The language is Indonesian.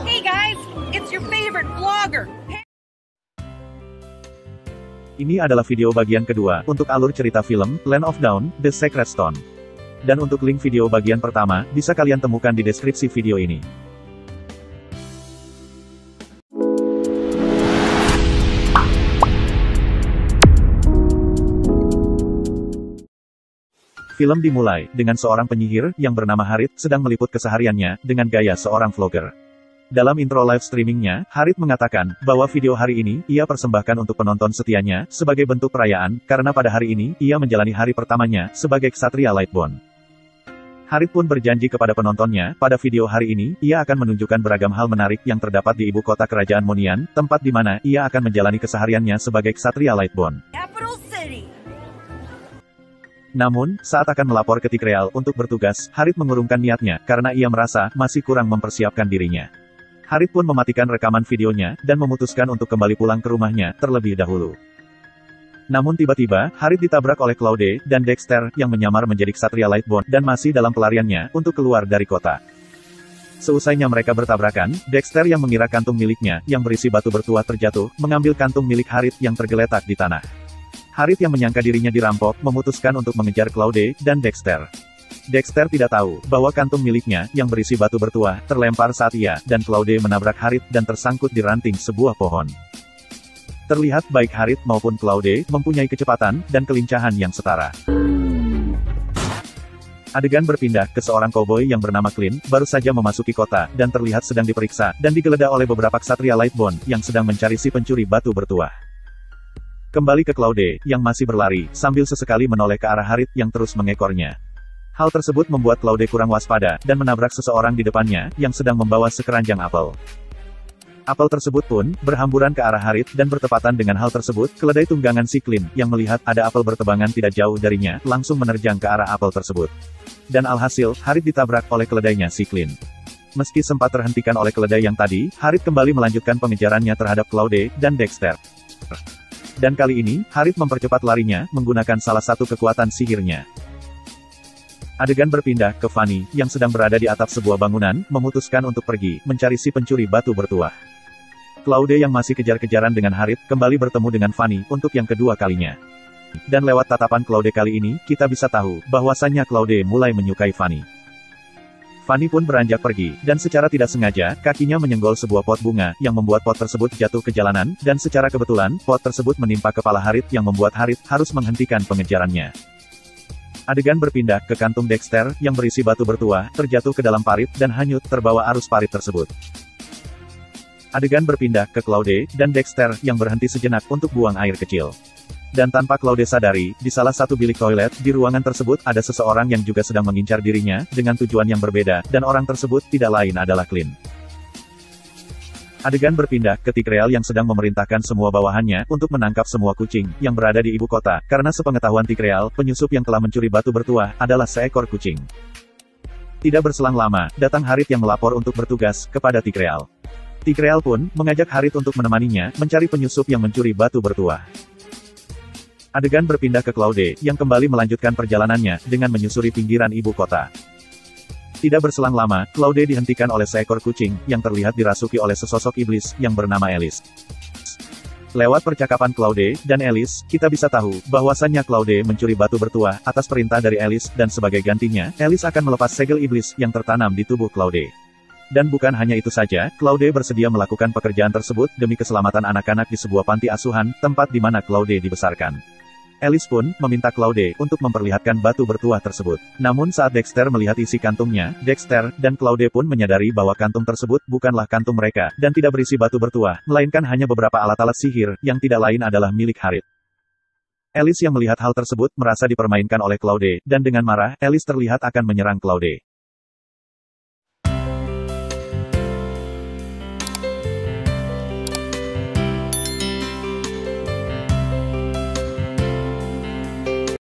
Hey guys, it's your favorite vlogger. Ini adalah video bagian kedua, untuk alur cerita film, Land of Dawn, The Sacred Stone. Dan untuk link video bagian pertama, bisa kalian temukan di deskripsi video ini. Film dimulai, dengan seorang penyihir, yang bernama Harith, sedang meliput kesehariannya, dengan gaya seorang vlogger. Dalam intro live streamingnya, Harith mengatakan, bahwa video hari ini, ia persembahkan untuk penonton setianya, sebagai bentuk perayaan, karena pada hari ini, ia menjalani hari pertamanya, sebagai Ksatria Lightborn. Harith pun berjanji kepada penontonnya, pada video hari ini, ia akan menunjukkan beragam hal menarik yang terdapat di ibu kota kerajaan Monian, tempat di mana, ia akan menjalani kesehariannya sebagai Ksatria Lightborn. Namun, saat akan melapor ke Tikreal untuk bertugas, Harith mengurungkan niatnya, karena ia merasa, masih kurang mempersiapkan dirinya. Harith pun mematikan rekaman videonya, dan memutuskan untuk kembali pulang ke rumahnya, terlebih dahulu. Namun tiba-tiba, Harith ditabrak oleh Claude, dan Dexter, yang menyamar menjadi Ksatria Lightborn, dan masih dalam pelariannya, untuk keluar dari kota. Seusainya mereka bertabrakan, Dexter yang mengira kantung miliknya, yang berisi batu bertuah terjatuh, mengambil kantung milik Harith yang tergeletak di tanah. Harith yang menyangka dirinya dirampok, memutuskan untuk mengejar Claude, dan Dexter. Dexter tidak tahu, bahwa kantung miliknya, yang berisi batu bertuah, terlempar saat ia, dan Claude menabrak Harith, dan tersangkut di ranting sebuah pohon. Terlihat baik Harith maupun Claude, mempunyai kecepatan, dan kelincahan yang setara. Adegan berpindah ke seorang koboi yang bernama Clint, baru saja memasuki kota, dan terlihat sedang diperiksa, dan digeledah oleh beberapa Ksatria Lightborn, yang sedang mencari si pencuri batu bertuah. Kembali ke Claude, yang masih berlari, sambil sesekali menoleh ke arah Harith yang terus mengekornya. Hal tersebut membuat Claude kurang waspada, dan menabrak seseorang di depannya, yang sedang membawa sekeranjang apel. Apel tersebut pun, berhamburan ke arah Harith, dan bertepatan dengan hal tersebut, keledai tunggangan si Clint, yang melihat ada apel bertebangan tidak jauh darinya, langsung menerjang ke arah apel tersebut. Dan alhasil, Harith ditabrak oleh keledainya si Clint. Meski sempat terhentikan oleh keledai yang tadi, Harith kembali melanjutkan pengejarannya terhadap Claude, dan Dexter. Dan kali ini, Harith mempercepat larinya, menggunakan salah satu kekuatan sihirnya. Adegan berpindah ke Fanny, yang sedang berada di atap sebuah bangunan, memutuskan untuk pergi, mencari si pencuri batu bertuah. Claude yang masih kejar-kejaran dengan Harith, kembali bertemu dengan Fanny, untuk yang kedua kalinya. Dan lewat tatapan Claude kali ini, kita bisa tahu, bahwasannya Claude mulai menyukai Fanny. Fanny pun beranjak pergi, dan secara tidak sengaja, kakinya menyenggol sebuah pot bunga, yang membuat pot tersebut jatuh ke jalanan, dan secara kebetulan, pot tersebut menimpa kepala Harith yang membuat Harith harus menghentikan pengejarannya. Adegan berpindah ke kantung Dexter, yang berisi batu bertuah, terjatuh ke dalam parit, dan hanyut, terbawa arus parit tersebut. Adegan berpindah ke Claude, dan Dexter, yang berhenti sejenak untuk buang air kecil. Dan tanpa Claude sadari, di salah satu bilik toilet, di ruangan tersebut, ada seseorang yang juga sedang mengincar dirinya, dengan tujuan yang berbeda, dan orang tersebut tidak lain adalah Clint. Adegan berpindah ke Tikreal yang sedang memerintahkan semua bawahannya, untuk menangkap semua kucing, yang berada di ibu kota, karena sepengetahuan Tikreal, penyusup yang telah mencuri batu bertuah, adalah seekor kucing. Tidak berselang lama, datang Harith yang melapor untuk bertugas, kepada Tikreal. Tikreal pun, mengajak Harith untuk menemaninya, mencari penyusup yang mencuri batu bertuah. Adegan berpindah ke Claude, yang kembali melanjutkan perjalanannya, dengan menyusuri pinggiran ibu kota. Tidak berselang lama, Claude dihentikan oleh seekor kucing, yang terlihat dirasuki oleh sesosok iblis, yang bernama Alice. Lewat percakapan Claude, dan Alice, kita bisa tahu, bahwasannya Claude mencuri batu bertuah, atas perintah dari Alice, dan sebagai gantinya, Alice akan melepas segel iblis, yang tertanam di tubuh Claude. Dan bukan hanya itu saja, Claude bersedia melakukan pekerjaan tersebut, demi keselamatan anak-anak di sebuah panti asuhan, tempat di mana Claude dibesarkan. Alice pun, meminta Claude, untuk memperlihatkan batu bertuah tersebut. Namun saat Dexter melihat isi kantungnya, Dexter, dan Claude pun menyadari bahwa kantung tersebut, bukanlah kantung mereka, dan tidak berisi batu bertuah, melainkan hanya beberapa alat-alat sihir, yang tidak lain adalah milik Harith. Alice yang melihat hal tersebut, merasa dipermainkan oleh Claude, dan dengan marah, Alice terlihat akan menyerang Claude.